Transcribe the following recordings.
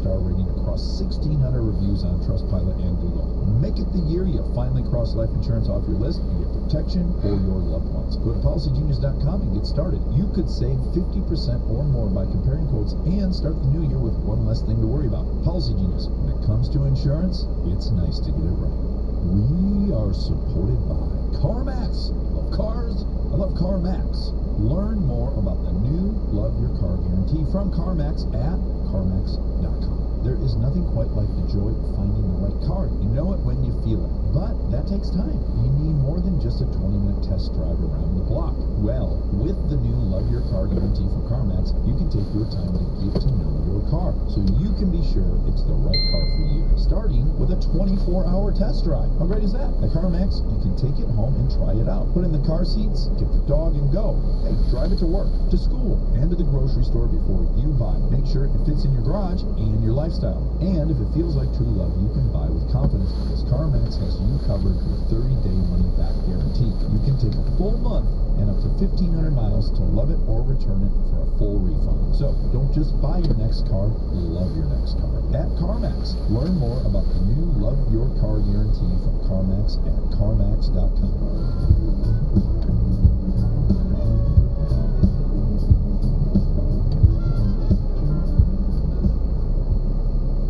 5-star rating across 1,600 reviews on Trustpilot and Google. Make it the year you finally cross life insurance off your list and get protection for your loved ones. Go to PolicyGenius.com and get started. You could save 50% or more by comparing quotes and start the new year with one less thing to worry about. Policy Genius. When it comes to insurance, it's nice to get it right. We are supported by CarMax. Love cars. I love CarMax. Learn more about the new Love Your Car Guarantee from CarMax at CarMax.com. There is nothing quite like the joy of finding the right car. You know it when you feel it. But that takes time. You need more than just a 20-minute test drive around the block. Well, with the new Love Your Car Guarantee from CarMax, you can take your time to get to know your car so you can be sure it's the right car for you. Starting with a 24-hour test drive. How great is that? At CarMax, you can take it home and try it out. Put in the car seats, get the dog, and go. Hey, drive it to work, to school, and to the grocery store before you buy. Make sure it fits in your garage and your lifestyle. And if it feels like true love, you can buy with confidence because CarMax has you covered with 30-day money-back guarantee. You can take a full month and up to 1,500 miles to love it or return it for a full refund. So don't just buy your next car, love your next car. At CarMax, learn more about the new Love Your Car Guarantee from CarMax at CarMax.com.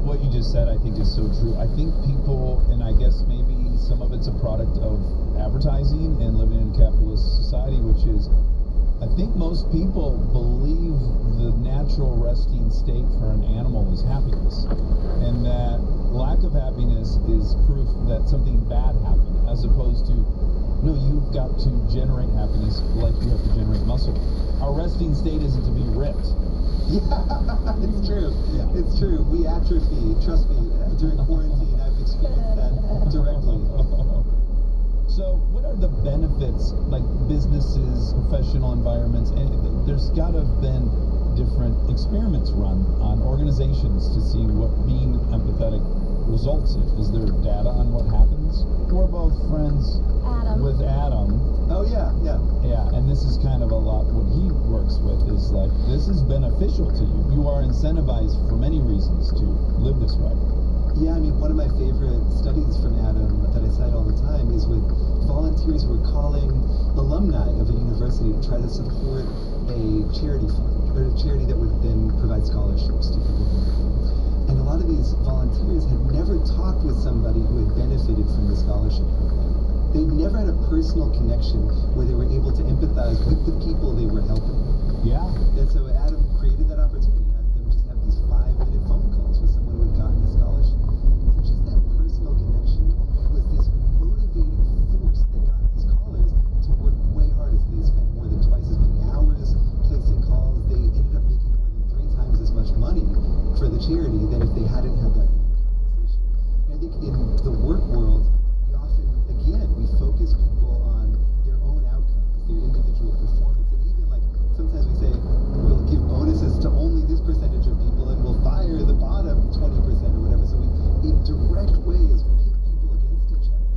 What you just said, I think, is so true. I think people, and I guess maybe some of it's a product of advertising and living in a capitalist society, which is, I think most people believe the natural resting state for an animal is happiness, and that lack of happiness is proof that something bad happened, as opposed to, no, you've got to generate happiness like you have to generate muscle. Our resting state isn't to be ripped. Yeah, it's true. Yeah. It's true. We atrophy. Trust me, during quarantine, I've experienced that directly. So, what are the benefits, like businesses, professional environments, and there's got to have been different experiments run on organizations to see what being empathetic results in. Is there data on what happens? We're both friends with Adam. Oh, yeah. Yeah, and this is kind of a lot what he works with is like, this is beneficial to you. You are incentivized for many reasons to live this way. Yeah, I mean, one of my favorite studies from Adam that I cite all the time is with volunteers who are calling alumni of a university to try to support a charity fund, or a charity that would then provide scholarships to people. And a lot of these volunteers had never talked with somebody who had benefited from the scholarship program. They'd never had a personal connection where they were able to empathize with the people they were helping. Yeah. And so Adam created that opportunity. Had them just have these 5-minute phone calls with someone who had gotten a scholarship. And just that personal connection was this motivating force that got these callers to work way harder. So they spent more than twice as many hours placing calls. They ended up making more than 3 times as much money for the charity than if they hadn't had that conversation. And I think in the work world, we focus people on their own outcomes, their individual performance, and even like sometimes we say we'll give bonuses to only this percentage of people and we'll fire the bottom 20% or whatever. So we, in direct ways, pit people against each other,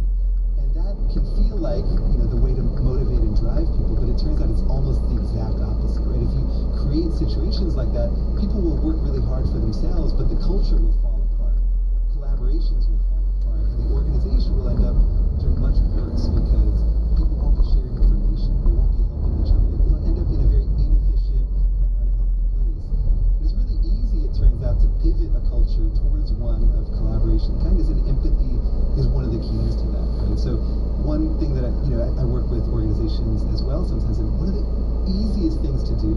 and that can feel like, you know, the way to motivate and drive people, but it turns out it's almost the exact opposite, right? If you create situations like that, people will work really hard for themselves, but the culture will fall apart, collaborations will fall apart, and the organization will end up doing much worse because people won't be sharing information, they won't be helping each other. They'll end up in a very inefficient and unhealthy place. It's really easy, it turns out, to pivot a culture towards one of collaboration. Kindness and empathy is one of the keys to that, right? So one thing that I work with organizations as well sometimes, and one of the easiest things to do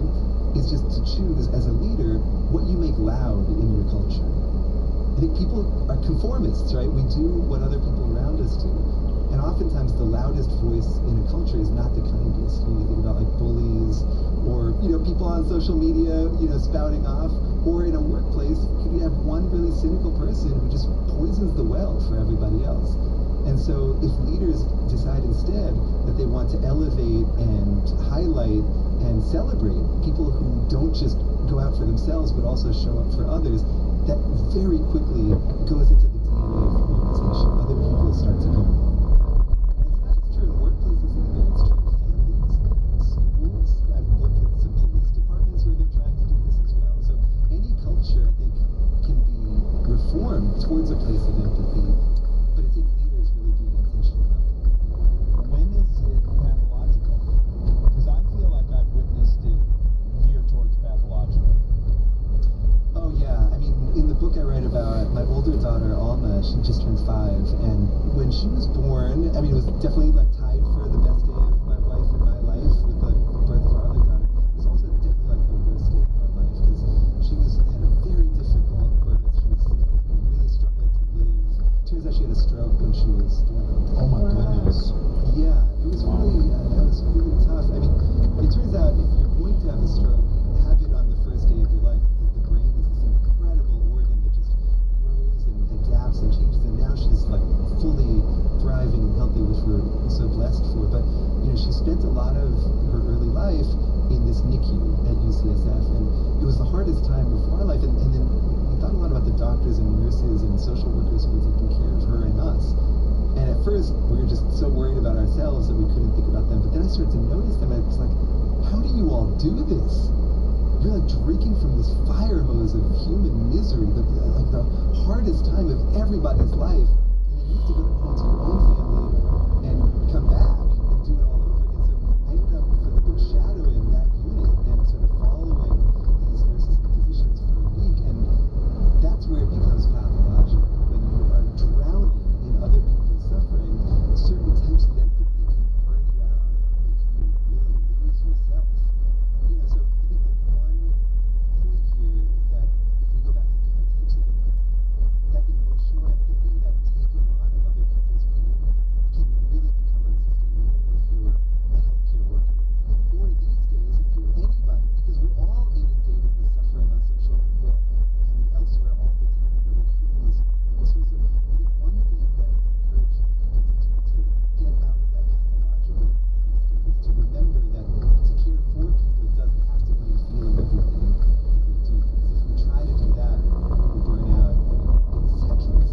is just to choose as a leader what you make loud in your culture. I think people are conformists, right? We do what other people around us do. And oftentimes the loudest voice in a culture is not the kindest. When you think about like bullies or, people on social media, spouting off, or in a workplace, you have one really cynical person who just poisons the well for everybody else. And so if leaders decide instead that they want to elevate and highlight and celebrate people who don't just go out for themselves but also show up for others, that very quickly goes into the DNA of the organization. Other people start to come along. And it's not just true in workplaces either, it's true in families, schools. I've worked with some police departments where they're trying to do this as well. So any culture, I think, can be lot of her early life in this NICU at UCSF, and it was the hardest time of our life. And then we thought a lot about the doctors and nurses and social workers who were taking care of her and us. And at first, we were just so worried about ourselves that we couldn't think about them. But then I started to notice them, and it's like, how do you all do this? You're like drinking from this fire hose of human misery, like the hardest time of everybody's life, and then you have to go home to your own family and come back and do it all over again. So I ended up, for the book, shadowing that unit and sort of following these nurses and physicians for a week, and that's where it becomes pathological. When you are drowning in other people's suffering, certain types of empathy can burn you out, make you really lose yourself. You know, so I think that one point here is that if we go back to different types of empathy, that emotional empathy, that taking on of other people's pain, can really become unsustainable if you're a healthcare worker. Or these days, if you're anybody, because we're all inundated with suffering on social media and elsewhere all the time. We're hearing these sorts of, I think one thing that I encourage people to do to get out of that pathological state is to remember that to care for people doesn't have to mean feeling everything that they do. Because if we try to do that, we will burn out in seconds.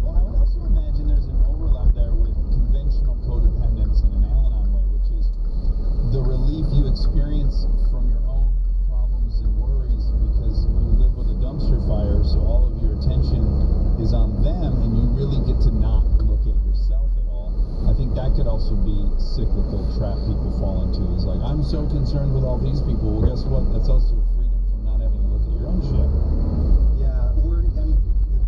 Well, I would also imagine there's an overlap there with conventional codependence in an Al-Anon way, which is the relief you experience from your own problems and worries because you live with a dumpster fire, so all of your attention is on them and you really get to not look at yourself at all. I think that could also be cyclical trap people fall into, is like, I'm so concerned with all these people. Well, guess what? That's also freedom from not having to look at your own shit. Yeah, or, I mean,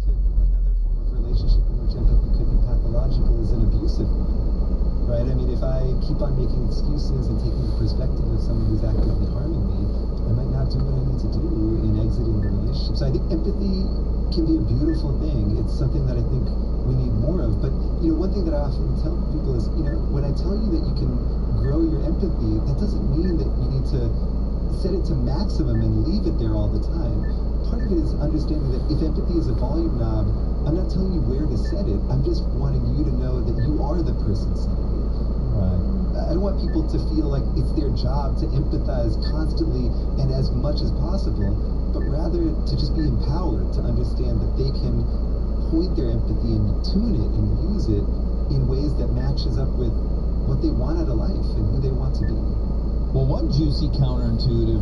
to another form of relationship in which empathy could be pathological is an abusive one, right? I mean, if I keep on making excuses and taking the perspective of someone who's actively harming me, I might not do what I need to do in exiting the relationship. So I think empathy can be a beautiful thing. It's something that I think we need more of. But, you know, one thing that I often tell people is, you know, when I tell you that you can grow your empathy, that doesn't mean that you need to set it to maximum and leave it there all the time. Part of it is understanding that if empathy is a volume knob, I'm not telling you where to set it. I'm just wanting you to know that you are the person setting it. I don't want people to feel like it's their job to empathize constantly and as much as possible, but rather to just be empowered to understand that they can point their empathy and tune it and use it in ways that matches up with what they want out of life and who they want to be. Well, one juicy counterintuitive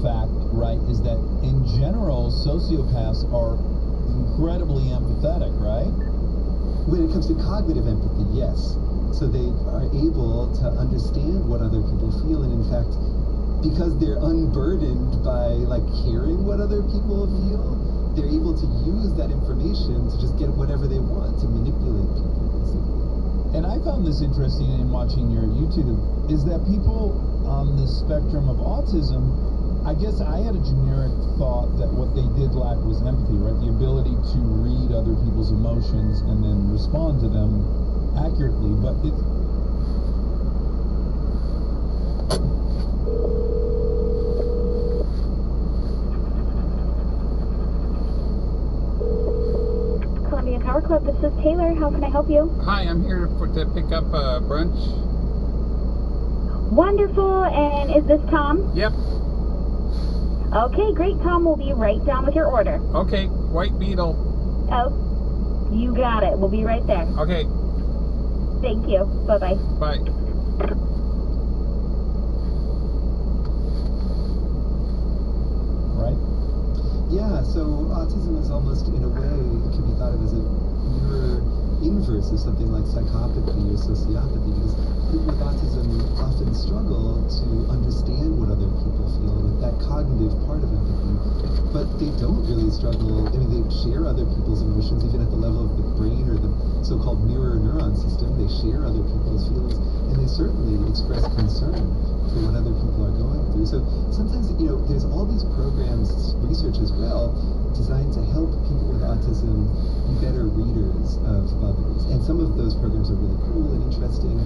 fact, right, is that in general, sociopaths are incredibly empathetic, right? When it comes to cognitive empathy, yes. So they are able to understand what other people feel, and in fact, because they're unburdened by like caring what other people feel, they're able to use that information to just get whatever they want, to manipulate people, basically. And I found this interesting in watching your YouTube, is that people on the spectrum of autism, I guess I had a generic thought that what they did lack was empathy, right? The ability to read other people's emotions and then respond to them accurately, but it... Columbia Tower Club, this is Taylor. How can I help you? Hi, I'm here to pick up brunch. Wonderful. And is this Tom? Yep. Okay, great. Tom will be right down with your order. Okay, White Beetle. Oh, you got it. We'll be right there. Okay. Thank you. Bye-bye. Bye. Right? Yeah, so autism is almost, in a way, it can be thought of as a mirror inverse of something like psychopathy or sociopathy, because people with autism often struggle to understand what other people feel with that cognitive part of empathy, but they don't really struggle. I mean, they share other people's emotions, even at the level of the brain or the so-called mirror neuron system. They share other people's feelings, and they certainly express concern for what other people are going through. So sometimes, you know, there's all these programs, research as well, designed to help people with autism be better readers of others. And some of those programs are really cool and interesting.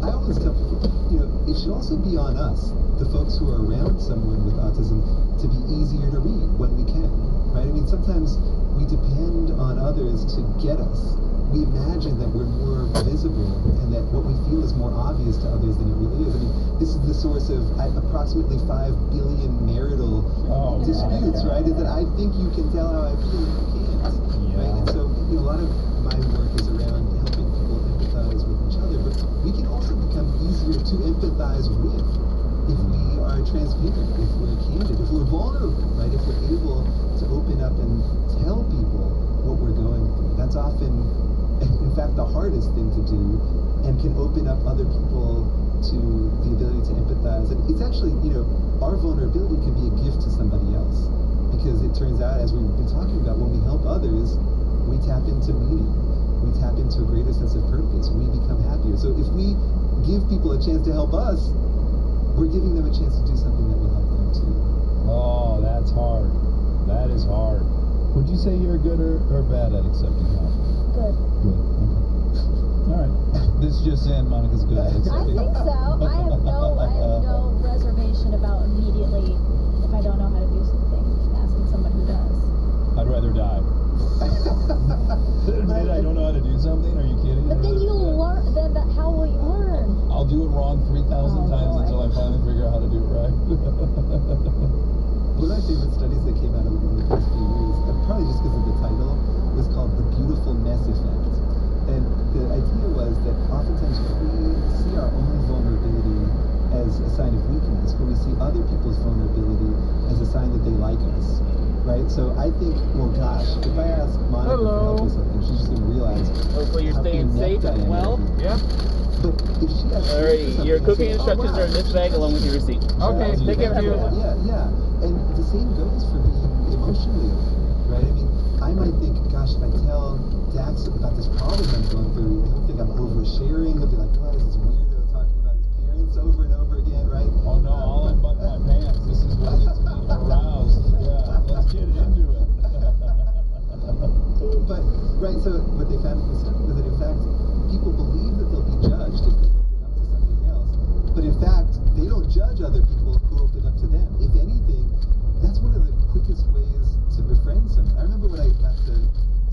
I always tell people, you know, it should also be on us, the folks who are around someone with autism, to be easier to read when we can, right? I mean, sometimes we depend on others to get us. We imagine that we're more visible and that what we feel is more obvious to others than it really is. this is the source of approximately 5 billion marital disputes, right? Is that I think you can tell how I feel and you can't, right? And so, a lot of my work is around helping people empathize with each other, but we can also become easier to empathize with if we are transparent, if we're candid, if we're vulnerable, right? If we're able to open up and tell people what we're going through. That's often, in fact, the hardest thing to do, and can open up other people to the ability to empathize. And it's actually, our vulnerability can be a gift to somebody else, because it turns out, as we've been talking about, when we help others, we tap into meaning, we tap into a greater sense of purpose, we become happier. So if we give people a chance to help us, we're giving them a chance to do something that will help them too. Oh, that's hard. That is hard. Would you say you're good or bad at accepting help? Good. Good. Okay. All right. This just in, Monica's good at I accepting think help. so. I have no reservation about immediately, if I don't know how to do something, asking someone who does. I'd rather die. Admit I don't know how to do something? Are you kidding? But then you'll learn. How will you learn? I'll do it wrong 3,000 times boy. until I finally figure out how to do it right. One of my favorite studies that came out in the past few years, probably just because of the title, was called The Beautiful Mess Effect. And the idea was that oftentimes we see our own vulnerability as a sign of weakness, but we see other people's vulnerability as a sign that they like us, right? So I think, well, gosh, if I ask Monica for help with something, she's just going to realize Hopefully you're how staying safe inept I and am. well. Yep. But if she asks me for Alrighty, something, your I cooking say, instructions wow, are in this bag along with your receipt. Okay, Yeah, take care of you. Yeah. And the same goes for being emotionally open, right? I mean, I might think, gosh, if I tell Dax about this problem I'm going through, he'll think I'm oversharing. He'll be like, what is this weirdo talking about his parents over and over again, right? Oh no, I'll unbutton my pants. This is what gets me aroused. Yeah, let's get into it. But, right, so what they found in the study was that, in fact, people believe that they'll be judged if they open up to something else. But in fact, they don't judge other people who open up to them. If anything, that's one of the quickest ways to befriend someone. I remember when I got to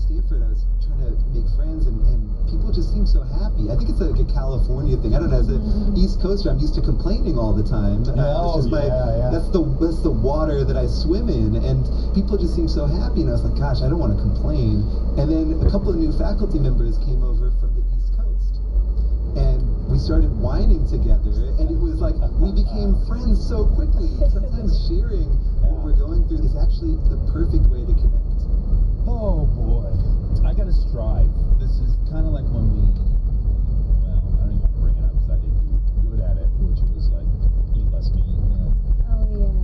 Stanford, I was trying to make friends, and people just seem so happy. I think it's like a California thing. I don't know. As an East Coaster, I'm used to complaining all the time. That's the water that I swim in, and people just seem so happy. And I was like, gosh, I don't want to complain. And then a couple of new faculty members came over from the East Coast, and we started whining together, and it was like we became friends so quickly. Sometimes sharing what we're going through is actually the perfect way to connect. Oh boy, I gotta strive. This is kind of like when we, well, I don't even want to bring it up because I didn't do good at it, which was like eat less meat. Oh yeah.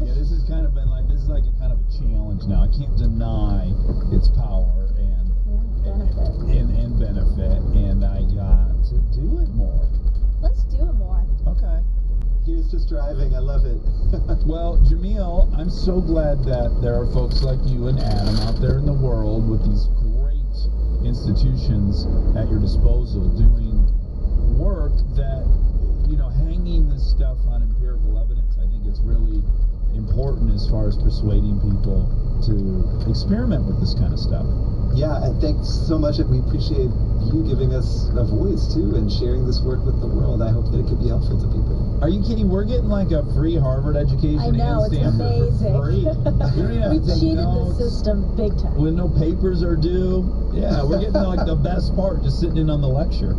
Yeah, this has kind of been like, this is like a kind of a challenge now. I can't deny its power and benefit, and I got to do it more. Let's do it more. Okay. Here's to striving. I love it. Well, Jamil, I'm so glad that there are folks like you and Adam out there in the world with these great institutions at your disposal doing work that, hanging this stuff on empirical evidence. I think it's really important as far as persuading people to experiment with this kind of stuff. Yeah, and thanks so much. We appreciate you giving us a voice too and sharing this work with the world. I hope that it could be helpful to people. Are you kidding? We're getting like a free Harvard education I know, and it's Stanford amazing. for free. We don't even have We to take cheated notes. the system big time. When no papers are due. Yeah, we're getting like the best part, just sitting in on the lecture.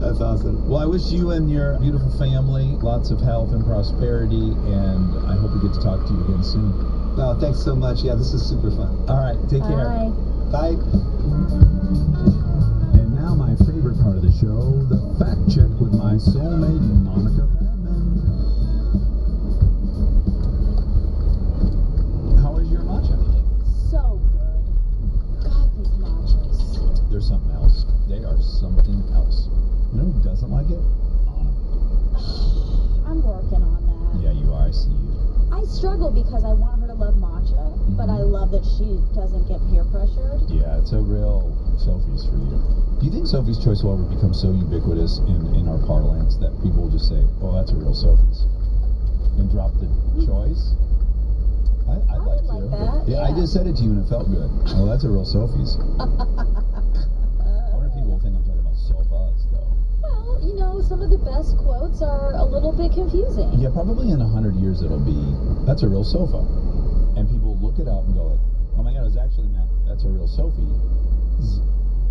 That's awesome. Well, I wish you and your beautiful family lots of health and prosperity, and I hope we get to talk to you again soon. Oh, thanks so much. Yeah, this is super fun. All right, take care. Bye. Bye. And now my favorite part of the show, the fact check with my soulmate, Monica Badman. How is your matcha? So good. God, these matchas. They're something else. They are something else. You know who doesn't like it? Anna. I'm working on that. Yeah, you are. I see you. I struggle because I want her to love matcha, but I love that she doesn't get peer pressured. Yeah, it's a real Sophie's for you. Do you think Sophie's Choice will ever become so ubiquitous in our parlance that people will just say, oh, that's a real Sophie's, and drop the choice? I'd like to. like that, Yeah, I yeah. just said it to you and it felt good. Oh, that's a real Sophie's. I wonder if people will think I'm talking about Sophas, though. Well, some of the best quotes are a little bit confusing. Yeah, probably in 100 years it'll be, that's a real sofa. And people look it up and go like, oh my God, it was actually meant, that's a real Sophie.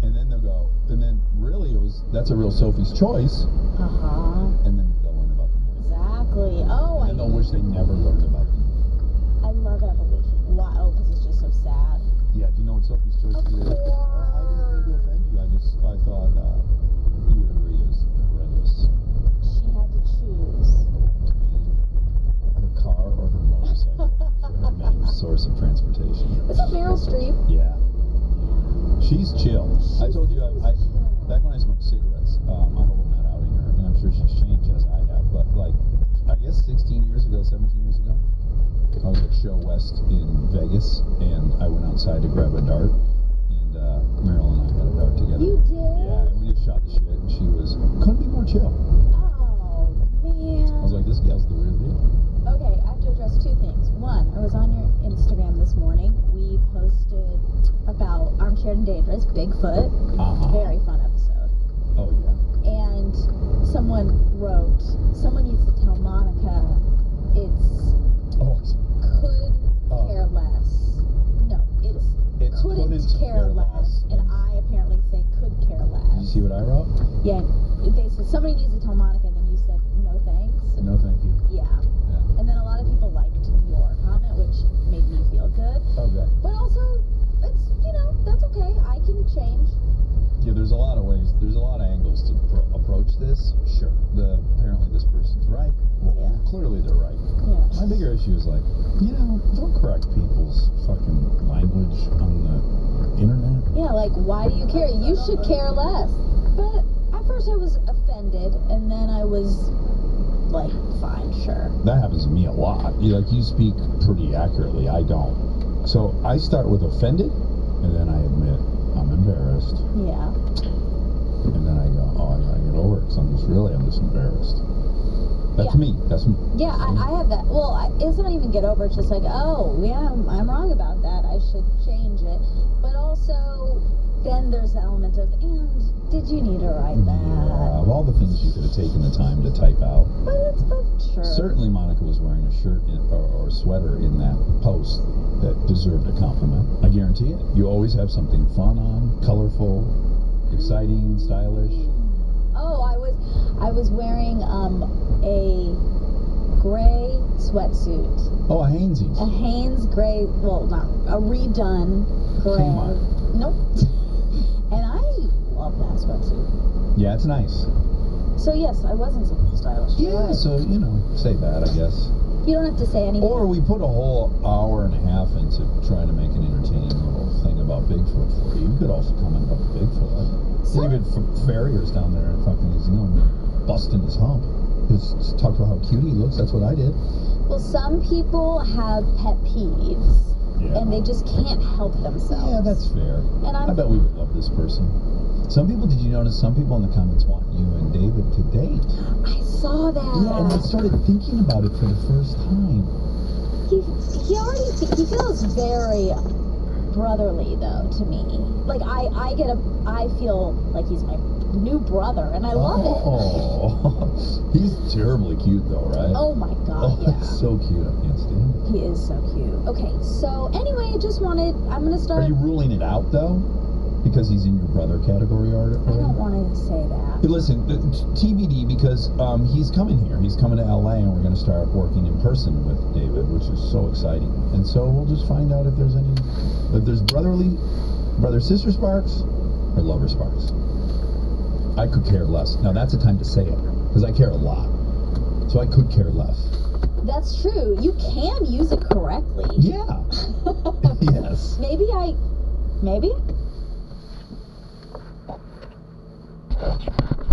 And then they'll go, and then really it was, that's a real Sophie's choice. And then they'll learn about the movie. Exactly. Oh, And then they'll wish they never learned about it. I love evolution. Why? Oh, because it's just so sad. Yeah, do you know what Sophie's choice Of is? I didn't mean to offend you. I thought you would agree it was horrendous. She had to choose. Between her car or her motorcycle for her main source of transportation. Was that Meryl Streep? Yeah. She's chill. I told you, I back when I smoked cigarettes, I hope I'm not outing her, and I'm sure she's changed as I have, but like, I guess 16 years ago, 17 years ago, I was at Show West in Vegas, and I went outside to grab a dart, and Meryl and I had a dart together. You did? Yeah, and we just shot the shit, and she couldn't be more chill. Oh, man. I was like, this gal's the real deal. Okay, I have to address two things. One, I was on your Instagram this morning. We posted about Armchair and Dangerous, Bigfoot. Very fun episode. Oh, yeah. And someone wrote, someone needs to tell Monica it's could care less. No, it's couldn't care less. And I apparently say could care less. Did you see what I wrote? Yeah, they said somebody needs to tell Monica, and then you said no thanks. No, thank you. Yeah. Yeah. And then a lot of people liked your comment, which made me feel good. Okay. But also, it's, that's okay. I can change. Yeah, there's a lot of ways, there's a lot of angles to approach this. Sure. Apparently this person's right. Well, Yeah. clearly they're right. Yeah. My bigger issue is like, don't correct people's fucking language on the internet. Yeah, like, why do you care? You should care less. But at first I was offended, and then I was like, fine, sure. That happens to me a lot. You speak pretty accurately. I don't. So I start with offended, and then I admit I'm embarrassed. Yeah. And then I go, oh, I gotta get over it, because I'm just embarrassed. That's me. That's me. Yeah, I have that. Well, it's not even get over. It's just like, oh, yeah, I'm wrong about that. I should change it. But also, then there's the element of, and did you need to write that? Yeah, of all the things you could have taken the time to type out. But sure. Certainly Monica was wearing a shirt or sweater in that post that deserved a compliment. I guarantee it. You always have something fun on, colorful, exciting, stylish. Oh, I was wearing a gray sweatsuit. Oh, a Hainsey's. A Hanes gray, well, not a redone gray. Kmart. Nope. And I love that sweatsuit. Yeah, it's nice. So yes, I wasn't something stylish. You're Yeah, right. so, say that, I guess. You don't have to say anything. Or we put a whole hour and a half into trying to make an entertaining little thing about Bigfoot for you. You could also comment about Bigfoot. David Farrier's down there in fucking New Zealand busting his hump. Just talked about how cute he looks. That's what I did. Well, some people have pet peeves, and they just can't help themselves. Yeah, that's fair. And I bet we would love this person. Some people, did you notice, some people in the comments want you and David to date? I saw that. Yeah, and I started thinking about it for the first time. He feels very brotherly though to me. Like I feel like he's my new brother, and I love it. Oh, he's terribly cute though, right? Oh my god, yeah. He's so cute. I can't stand it. He is so cute. Okay, so anyway, I'm gonna start. Are you ruling it out though? Because he's in your brother category article? I don't want to say that. Hey, listen, TBD, because he's coming here. He's coming to LA, and we're going to start working in person with David, which is so exciting. And so we'll just find out if there's brother-sister sparks or lover sparks. I could care less. Now, that's the time to say it, because I care a lot. So I could care less. That's true. You can use it correctly. Yeah. Yes. Maybe.